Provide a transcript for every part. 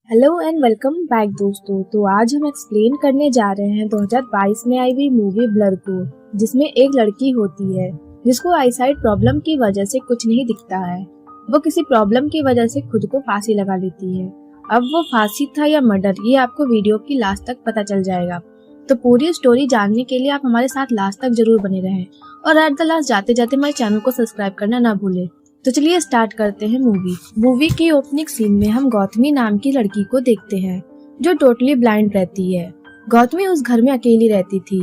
Hello and welcome back दोस्तों। तो आज हम एक्सप्लेन करने जा रहे हैं 2022 में आई हुई मूवी ब्लर को, जिसमें एक लड़की होती है जिसको आईसाइट प्रॉब्लम की वजह से कुछ नहीं दिखता है। वो किसी प्रॉब्लम की वजह से खुद को फांसी लगा लेती है। अब वो फांसी था या मर्डर, ये आपको वीडियो की लास्ट तक पता चल जाएगा। तो पूरी स्टोरी जानने के लिए आप हमारे साथ लास्ट तक जरूर बने रहें और एट द लास्ट जाते जाते हमारे चैनल को सब्सक्राइब करना ना भूलें। तो चलिए स्टार्ट करते हैं मूवी की ओपनिंग सीन में हम गौतमी नाम की लड़की को देखते हैं जो टोटली ब्लाइंड रहती है। गौतमी उस घर में अकेली रहती थी।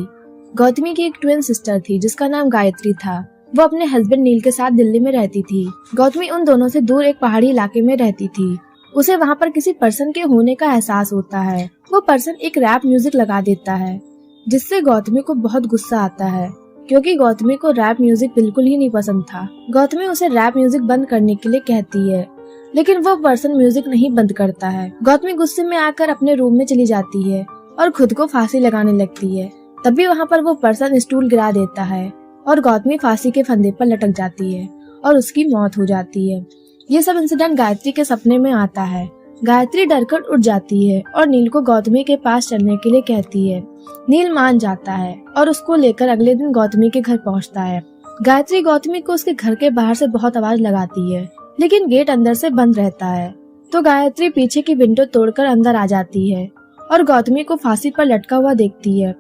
गौतमी की एक ट्विन सिस्टर थी जिसका नाम गायत्री था। वो अपने हस्बैंड नील के साथ दिल्ली में रहती थी। गौतमी उन दोनों से दूर एक पहाड़ी इलाके में रहती थी। उसे वहाँ पर किसी पर्सन के होने का एहसास होता है। वो पर्सन एक रैप म्यूजिक लगा देता है जिससे गौतमी को बहुत गुस्सा आता है क्योंकि गौतमी को रैप म्यूजिक बिल्कुल ही नहीं पसंद था। गौतमी उसे रैप म्यूजिक बंद करने के लिए कहती है लेकिन वो पर्सन म्यूजिक नहीं बंद करता है। गौतमी गुस्से में आकर अपने रूम में चली जाती है और खुद को फांसी लगाने लगती है। तभी वहाँ पर वो पर्सन स्टूल गिरा देता है और गौतमी फांसी के फंदे पर लटक जाती है और उसकी मौत हो जाती है। ये सब इंसिडेंट गायत्री के सपने में आता है। गायत्री डरकर उठ जाती है और नील को गौतमी के पास चलने के लिए कहती है। नील मान जाता है और उसको लेकर अगले दिन गौतमी के घर पहुंचता है। गायत्री गौतमी को उसके घर के बाहर से बहुत आवाज लगाती है लेकिन गेट अंदर से बंद रहता है। तो गायत्री पीछे की विंडो तोड़कर अंदर आ जाती है और गौतमी को फांसी पर लटका हुआ देखती है।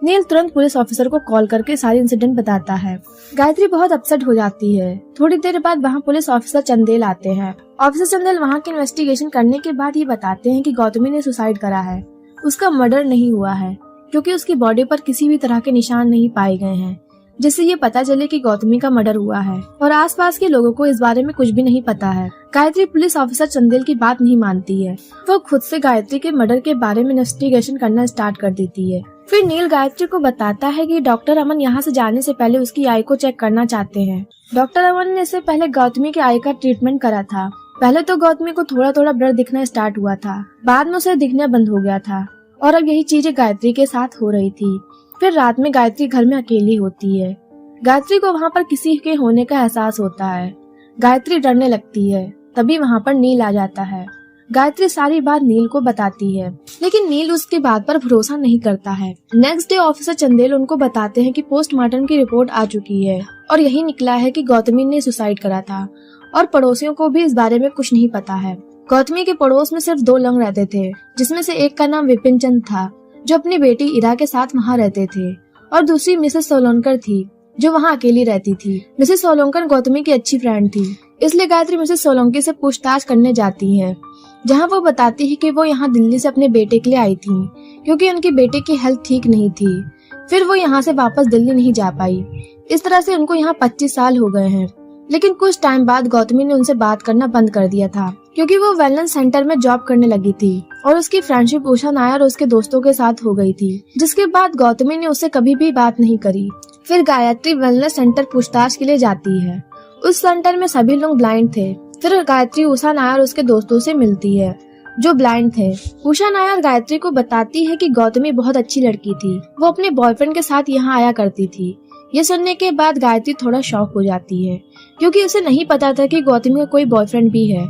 नील तुरंत पुलिस ऑफिसर को कॉल करके सारी इंसिडेंट बताता है। गायत्री बहुत अपसेट हो जाती है। थोड़ी देर बाद वहाँ पुलिस ऑफिसर चंदेल आते हैं। ऑफिसर चंदेल वहाँ की इन्वेस्टिगेशन करने के बाद ये बताते हैं कि गौतमी ने सुसाइड करा है। उसका मर्डर नहीं हुआ है क्योंकि उसकी बॉडी पर किसी भी तरह के निशान नहीं पाए गए हैं जिससे ये पता चले कि गौतमी का मर्डर हुआ है और आसपास के लोगों को इस बारे में कुछ भी नहीं पता है। गायत्री पुलिस ऑफिसर चंदेल की बात नहीं मानती है। वो खुद से गायत्री के मर्डर के बारे में इन्वेस्टिगेशन करना स्टार्ट कर देती है। फिर नील गायत्री को बताता है कि डॉक्टर अमन यहाँ से जाने से पहले उसकी आई को चेक करना चाहते हैं। डॉक्टर अमन ने इससे पहले गौतमी के आई का ट्रीटमेंट करा था। पहले तो गौतमी को थोड़ा थोड़ा ब्लर दिखना स्टार्ट हुआ था, बाद में उसे दिखना बंद हो गया था और अब यही चीजें गायत्री के साथ हो रही थी। फिर रात में गायत्री घर में अकेली होती है। गायत्री को वहाँ पर किसी के होने का एहसास होता है। गायत्री डरने लगती है। तभी वहाँ पर नील आ जाता है। गायत्री सारी बात नील को बताती है लेकिन नील उसकी बात पर भरोसा नहीं करता है। नेक्स्ट डे ऑफिसर चंदेल उनको बताते हैं कि पोस्टमार्टम की रिपोर्ट आ चुकी है और यही निकला है कि गौतमी ने सुसाइड करा था और पड़ोसियों को भी इस बारे में कुछ नहीं पता है। गौतमी के पड़ोस में सिर्फ 2 लोग रहते थे जिसमें से एक का नाम विपिन चंद था जो अपनी बेटी इरा के साथ वहाँ रहते थे और दूसरी मिसेस सोलंकर थी जो वहाँ अकेली रहती थी। मिसेस सोलंकर गौतमी की अच्छी फ्रेंड थी, इसलिए गायत्री मिसेस सोलंकर से पूछताछ करने जाती है जहाँ वो बताती है कि वो यहाँ दिल्ली से अपने बेटे के लिए आई थी क्योंकि उनके बेटे की हेल्थ ठीक नहीं थी। फिर वो यहाँ से वापस दिल्ली नहीं जा पाई। इस तरह से उनको यहाँ 25 साल हो गए हैं। लेकिन कुछ टाइम बाद गौतमी ने उनसे बात करना बंद कर दिया था क्योंकि वो वेलनेस सेंटर में जॉब करने लगी थी और उसकी फ्रेंडशिप उषा नायर और उसके दोस्तों के साथ हो गई थी, जिसके बाद गौतमी ने उससे कभी भी बात नहीं करी। फिर गायत्री वेलनेस सेंटर पूछताछ के लिए जाती है। उस सेंटर में सभी लोग ब्लाइंड थे। फिर गायत्री उषा नायर और उसके दोस्तों से मिलती है जो ब्लाइंड थे। उषा नायर गायत्री को बताती है कि गौतमी बहुत अच्छी लड़की थी, वो अपने बॉयफ्रेंड के साथ यहाँ आया करती थी। ये सुनने के बाद गायत्री थोड़ा शॉक हो जाती है क्योंकि उसे नहीं पता था कि गौतमी का कोई बॉयफ्रेंड भी है।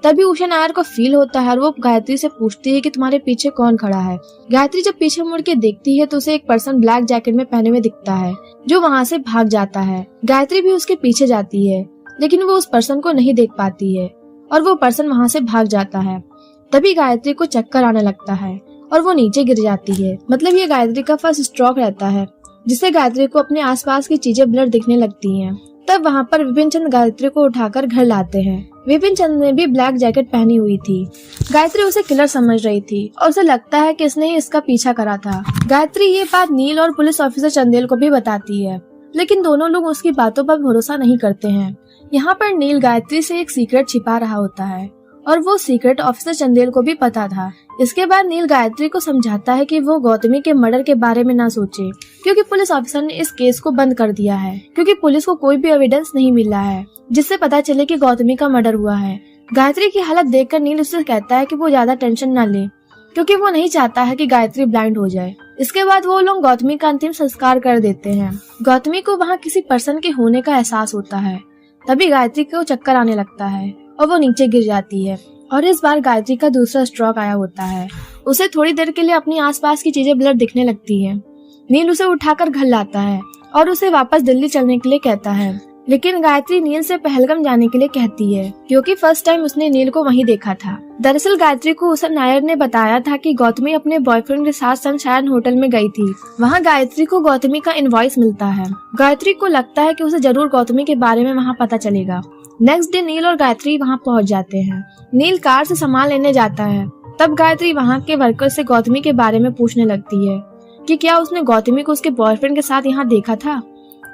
तभी उषा नायर को फील होता है और वो गायत्री से पूछती है कि तुम्हारे पीछे कौन खड़ा है। गायत्री जब पीछे मुड़ के देखती है तो उसे एक पर्सन ब्लैक जैकेट में पहने हुए दिखता है जो वहाँ से भाग जाता है। गायत्री भी उसके पीछे जाती है लेकिन वो उस पर्सन को नहीं देख पाती है और वो पर्सन वहाँ से भाग जाता है। तभी गायत्री को चक्कर आने लगता है और वो नीचे गिर जाती है। मतलब ये गायत्री का फर्स्ट स्ट्रोक रहता है जिससे गायत्री को अपने आसपास की चीजें ब्लर दिखने लगती हैं। तब वहाँ पर विपिन चंद गायत्री को उठाकर घर लाते हैं। विपिन चंद ने भी ब्लैक जैकेट पहनी हुई थी। गायत्री उसे किलर समझ रही थी और उसे लगता है कि इसने ही इसका पीछा करा था। गायत्री ये बात नील और पुलिस ऑफिसर चंदेल को भी बताती है लेकिन दोनों लोग उसकी बातों पर भरोसा नहीं करते हैं। यहाँ पर नील गायत्री से एक सीक्रेट छिपा रहा होता है और वो सीक्रेट ऑफिसर चंदेल को भी पता था। इसके बाद नील गायत्री को समझाता है कि वो गौतमी के मर्डर के बारे में ना सोचे क्योंकि पुलिस ऑफिसर ने इस केस को बंद कर दिया है क्योंकि पुलिस को कोई भी एविडेंस नहीं मिला है जिससे पता चले कि गौतमी का मर्डर हुआ है। गायत्री की हालत देखकर नील उससे कहता है कि वो ज्यादा टेंशन ना ले क्योंकि वो नहीं चाहता है कि गायत्री ब्लाइंड हो जाए। इसके बाद वो लोग गौतमी का अंतिम संस्कार कर देते हैं। गौतमी को वहाँ किसी पर्सन के होने का एहसास होता है। तभी गायत्री को चक्कर आने लगता है और वो नीचे गिर जाती है। और इस बार गायत्री का दूसरा स्ट्रोक आया होता है। उसे थोड़ी देर के लिए अपनी आसपास की चीजें ब्लर दिखने लगती है। नील उसे उठाकर घर लाता है और उसे वापस दिल्ली चलने के लिए कहता है, लेकिन गायत्री नील से पहलगाम जाने के लिए कहती है क्योंकि फर्स्ट टाइम उसने नील को वहीं देखा था। दरअसल गायत्री को उषा नायर ने बताया था कि गौतमी अपने बॉयफ्रेंड के साथ सनशाइन होटल में गई थी। वहाँ गायत्री को गौतमी का इनवॉइस मिलता है। गायत्री को लगता है कि उसे जरूर गौतमी के बारे में वहाँ पता चलेगा। नेक्स्ट डे नील और गायत्री वहाँ पहुँच जाते हैं। नील कार से सामान लेने जाता है। तब गायत्री वहाँ के वर्कर से गौतमी के बारे में पूछने लगती है कि क्या उसने गौतमी को उसके बॉयफ्रेंड के साथ यहाँ देखा था।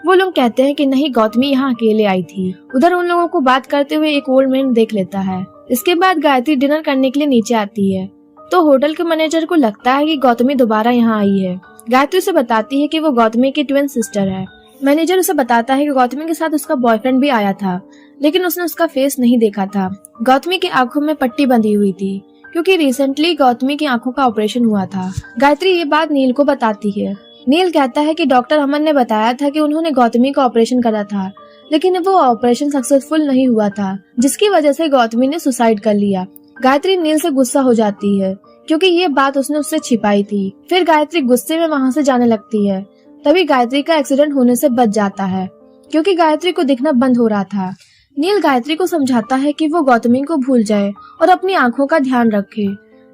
वो लोग कहते हैं कि नहीं, गौतमी यहाँ अकेले आई थी। उधर उन लोगों को बात करते हुए एक ओल्ड मैन देख लेता है। इसके बाद गायत्री डिनर करने के लिए नीचे आती है तो होटल के मैनेजर को लगता है कि गौतमी दोबारा यहाँ आई है। गायत्री उसे बताती है कि वो गौतमी की ट्विन सिस्टर है। मैनेजर उसे बताता है कि गौतमी के साथ उसका बॉयफ्रेंड भी आया था, लेकिन उसने उसका फेस नहीं देखा था। गौतमी की आंखों में पट्टी बंधी हुई थी क्योंकि रिसेंटली गौतमी की आंखों का ऑपरेशन हुआ था। गायत्री ये बात नील को बताती है। नील कहता है कि डॉक्टर अमन ने बताया था कि उन्होंने गौतमी का ऑपरेशन करा था, लेकिन वो ऑपरेशन सक्सेसफुल नहीं हुआ था, जिसकी वजह से गौतमी ने सुसाइड कर लिया। गायत्री नील से गुस्सा हो जाती है क्योंकि ये बात उसने उससे छिपाई थी। फिर गायत्री गुस्से में वहाँ से जाने लगती है। तभी गायत्री का एक्सीडेंट होने से बच जाता है क्योंकि गायत्री को दिखना बंद हो रहा था। नील गायत्री को समझाता है कि वो गौतमी को भूल जाए और अपनी आंखों का ध्यान रखे।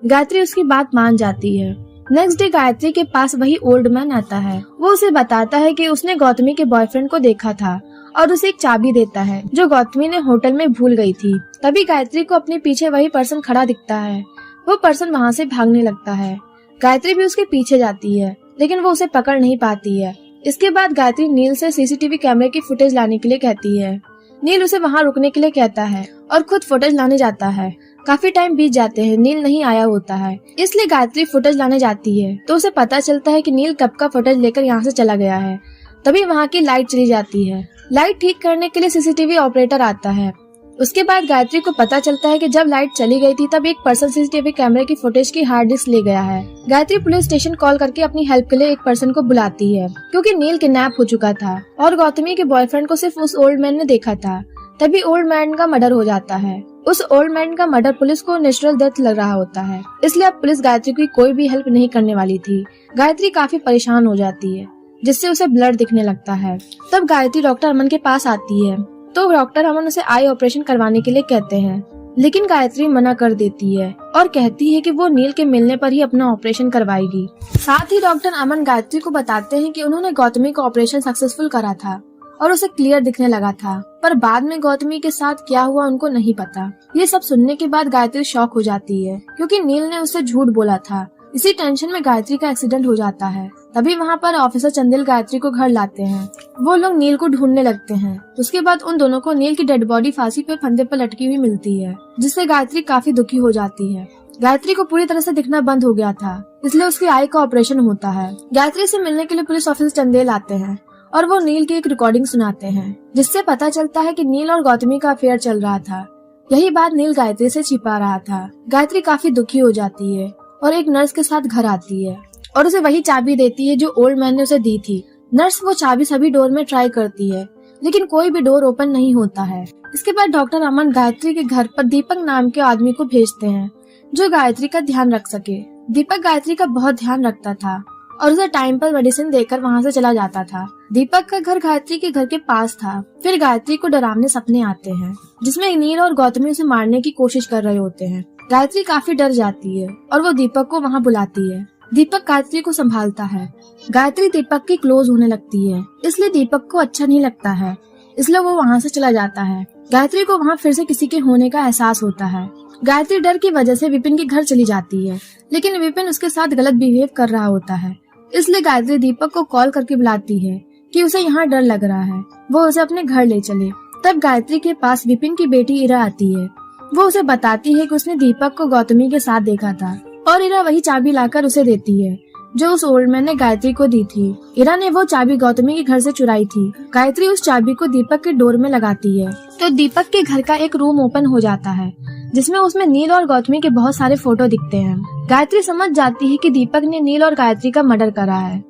गायत्री उसकी बात मान जाती है। नेक्स्ट डे गायत्री के पास वही ओल्ड मैन आता है। वो उसे बताता है कि उसने गौतमी के बॉयफ्रेंड को देखा था और उसे एक चाबी देता है जो गौतमी ने होटल में भूल गई थी। तभी गायत्री को अपने पीछे वही पर्सन खड़ा दिखता है। वो पर्सन वहाँ से भागने लगता है। गायत्री भी उसके पीछे जाती है, लेकिन वो उसे पकड़ नहीं पाती है। इसके बाद गायत्री नील से सीसीटीवी कैमरे की फुटेज लाने के लिए कहती है। नील उसे वहाँ रुकने के लिए कहता है और खुद फुटेज लाने जाता है। काफी टाइम बीत जाते हैं, नील नहीं आया होता है, इसलिए गायत्री फुटेज लाने जाती है तो उसे पता चलता है कि नील कब का फुटेज लेकर यहाँ से चला गया है। तभी वहाँ की लाइट चली जाती है। लाइट ठीक करने के लिए सीसीटीवी ऑपरेटर आता है। उसके बाद गायत्री को पता चलता है कि जब लाइट चली गई थी तब एक पर्सन सीसीटीवी कैमरे की फुटेज की हार्ड डिस्क ले गया है। गायत्री पुलिस स्टेशन कॉल करके अपनी हेल्प के लिए एक पर्सन को बुलाती है क्योंकि नील किडनैप हो चुका था और गौतमी के बॉयफ्रेंड को सिर्फ उस ओल्ड मैन ने देखा था। तभी ओल्ड मैन का मर्डर हो जाता है। उस ओल्ड मैन का मर्डर पुलिस को नेचुरल डेथ लग रहा होता है, इसलिए अब पुलिस गायत्री की कोई भी हेल्प नहीं करने वाली थी। गायत्री काफी परेशान हो जाती है, जिससे उसे ब्लड दिखने लगता है। तब गायत्री डॉक्टर अमन के पास आती है तो डॉक्टर अमन उसे आई ऑपरेशन करवाने के लिए कहते हैं, लेकिन गायत्री मना कर देती है और कहती है कि वो नील के मिलने पर ही अपना ऑपरेशन करवाएगी। साथ ही डॉक्टर अमन गायत्री को बताते हैं कि उन्होंने गौतमी का ऑपरेशन सक्सेसफुल करा था और उसे क्लियर दिखने लगा था, पर बाद में गौतमी के साथ क्या हुआ उनको नहीं पता। ये सब सुनने के बाद गायत्री शॉक हो जाती है क्योंकि नील ने उससे झूठ बोला था। इसी टेंशन में गायत्री का एक्सीडेंट हो जाता है। तभी वहाँ पर ऑफिसर चंदेल गायत्री को घर लाते हैं। वो लोग नील को ढूंढने लगते हैं। उसके बाद उन दोनों को नील की डेड बॉडी फांसी पे फंदे पर लटकी हुई मिलती है, जिससे गायत्री काफी दुखी हो जाती है। गायत्री को पूरी तरह से दिखना बंद हो गया था, इसलिए उसकी आई का ऑपरेशन होता है। गायत्री से मिलने के लिए पुलिस ऑफिसर चंदेल आते हैं और वो नील की एक रिकॉर्डिंग सुनाते हैं, जिससे पता चलता है कि नील और गौतमी का अफेयर चल रहा था। यही बात नील गायत्री से छिपा रहा था। गायत्री काफी दुखी हो जाती है और एक नर्स के साथ घर आती है और उसे वही चाबी देती है जो ओल्ड मैन ने उसे दी थी। नर्स वो चाबी सभी डोर में ट्राई करती है, लेकिन कोई भी डोर ओपन नहीं होता है। इसके बाद डॉक्टर अमन गायत्री के घर पर दीपक नाम के आदमी को भेजते हैं जो गायत्री का ध्यान रख सके। दीपक गायत्री का बहुत ध्यान रखता था और उसे टाइम पर मेडिसिन देकर वहाँ से चला जाता था। दीपक का घर गायत्री के घर के पास था। फिर गायत्री को डरावने सपने आते हैं जिसमें नील और गौतमी उसे मारने की कोशिश कर रहे होते हैं। गायत्री काफी डर जाती है और वो दीपक को वहाँ बुलाती है। दीपक गायत्री को संभालता है। गायत्री दीपक की क्लोज होने लगती है, इसलिए दीपक को अच्छा नहीं लगता है, इसलिए वो वहाँ से चला जाता है। गायत्री को वहाँ फिर से किसी के होने का एहसास होता है। गायत्री डर की वजह से विपिन के घर चली जाती है, लेकिन विपिन उसके साथ गलत बिहेव कर रहा होता है, इसलिए गायत्री दीपक को कॉल करके बुलाती है कि उसे यहाँ डर लग रहा है, वो उसे अपने घर ले चले। तब गायत्री के पास विपिन की बेटी इरा आती है। वो उसे बताती है कि उसने दीपक को गौतमी के साथ देखा था और इरा वही चाबी लाकर उसे देती है जो उस ओल्ड मैन ने गायत्री को दी थी। इरा ने वो चाबी गौतमी के घर से चुराई थी। गायत्री उस चाबी को दीपक के डोर में लगाती है तो दीपक के घर का एक रूम ओपन हो जाता है, जिसमें उसमें नील और गौतमी के बहुत सारे फोटो दिखते हैं। गायत्री समझ जाती है कि दीपक ने नील और गायत्री का मर्डर करा है।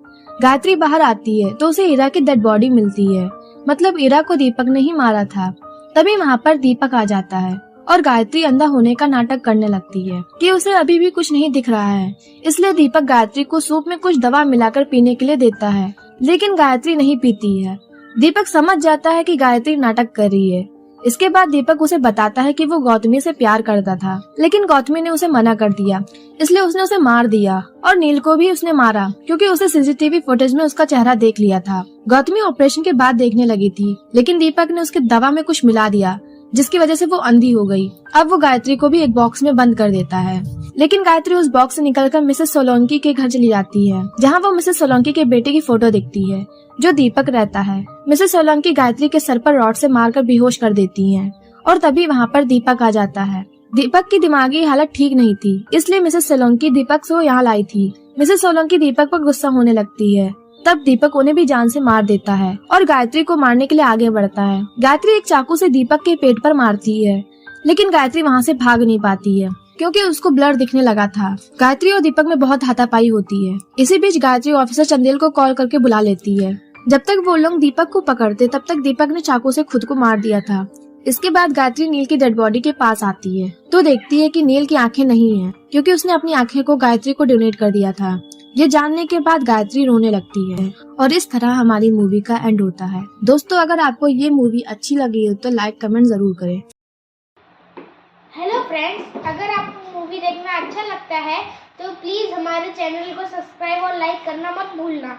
गायत्री बाहर आती है तो उसे इरा की डेड बॉडी मिलती है, मतलब इरा को दीपक ने ही मारा था। तभी वहाँ पर दीपक आ जाता है और गायत्री अंधा होने का नाटक करने लगती है कि उसे अभी भी कुछ नहीं दिख रहा है। इसलिए दीपक गायत्री को सूप में कुछ दवा मिलाकर पीने के लिए देता है, लेकिन गायत्री नहीं पीती है। दीपक समझ जाता है कि गायत्री नाटक कर रही है। इसके बाद दीपक उसे बताता है कि वो गौतमी से प्यार करता था, लेकिन गौतमी ने उसे मना कर दिया, इसलिए उसने उसे मार दिया और नील को भी उसने मारा क्योंकि उसे सीसीटीवी फुटेज में उसका चेहरा देख लिया था। गौतमी ऑपरेशन के बाद देखने लगी थी, लेकिन दीपक ने उसके दवा में कुछ मिला दिया, जिसकी वजह से वो अंधी हो गई। अब वो गायत्री को भी एक बॉक्स में बंद कर देता है, लेकिन गायत्री उस बॉक्स से निकलकर मिसेस सोलंकी के घर चली जाती है, जहाँ वो मिसेस सोलंकी के बेटे की फोटो दिखती है जो दीपक रहता है। मिसेस सोलंकी गायत्री के सर पर रॉड से मारकर बेहोश कर देती हैं और तभी वहाँ पर दीपक आ जाता है। दीपक की दिमागी हालत ठीक नहीं थी, इसलिए मिसेस सोलंकी दीपक को यहाँ लाई थी। मिसेस सोलंकी दीपक पर गुस्सा होने लगती है। तब दीपक उन्हें भी जान से मार देता है और गायत्री को मारने के लिए आगे बढ़ता है। गायत्री एक चाकू से दीपक के पेट पर मारती है, लेकिन गायत्री वहाँ से भाग नहीं पाती है क्योंकि उसको ब्लर दिखने लगा था। गायत्री और दीपक में बहुत हाथापाई होती है। इसी बीच गायत्री ऑफिसर चंदेल को कॉल करके बुला लेती है। जब तक वो लोग दीपक को पकड़ते तब तक दीपक ने चाकू से खुद को मार दिया था। इसके बाद गायत्री नील की डेड बॉडी के पास आती है तो देखती है कि नील की आंखें नहीं है क्योंकि उसने अपनी आंखें को गायत्री को डोनेट कर दिया था। ये जानने के बाद गायत्री रोने लगती है और इस तरह हमारी मूवी का एंड होता है। दोस्तों, अगर आपको ये मूवी अच्छी लगी हो तो लाइक कमेंट जरूर करें। हेलो फ्रेंड्स, अगर आपको मूवी देखना अच्छा लगता है तो प्लीज़ हमारे चैनल को सब्सक्राइब और लाइक करना मत भूलना।